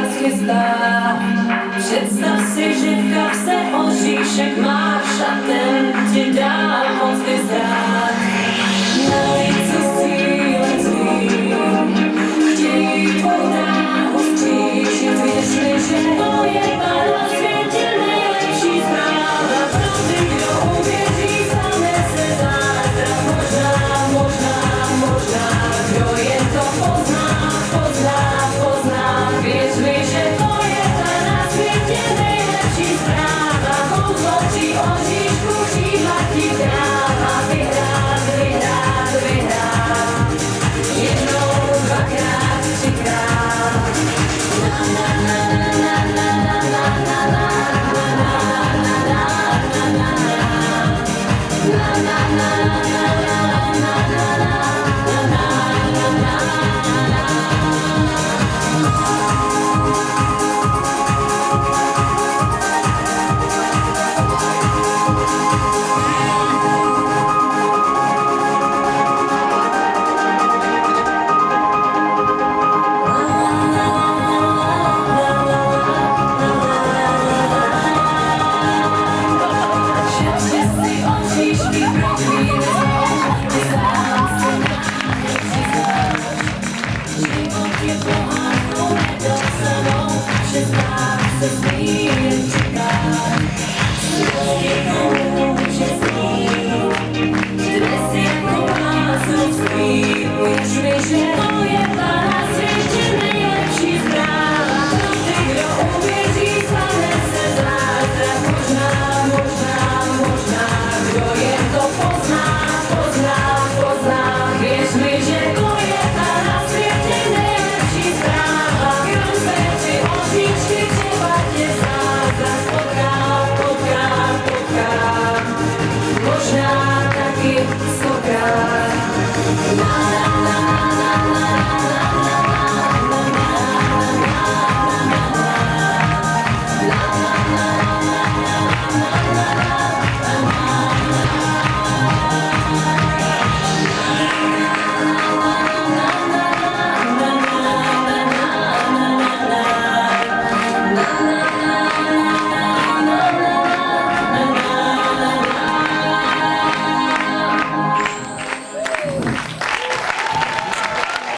teraz chystá. Představ si, že v kapse oříšek máš a ten ti dá moc vyzdát. Na licu cíle tvým chtějí tvou dráhu zkřížit. Věř mi, že to je na světě nejlepší zpráva. Pro ty, kdo uvěří, stane se zázrak. Možná, kdo je to pozná. Věř mi, že to je na světě nejlepší zpráva. Kouzločí oříšku křídla ti dává. Vyhrát. Jednou, dvakrát, třikrát. Život je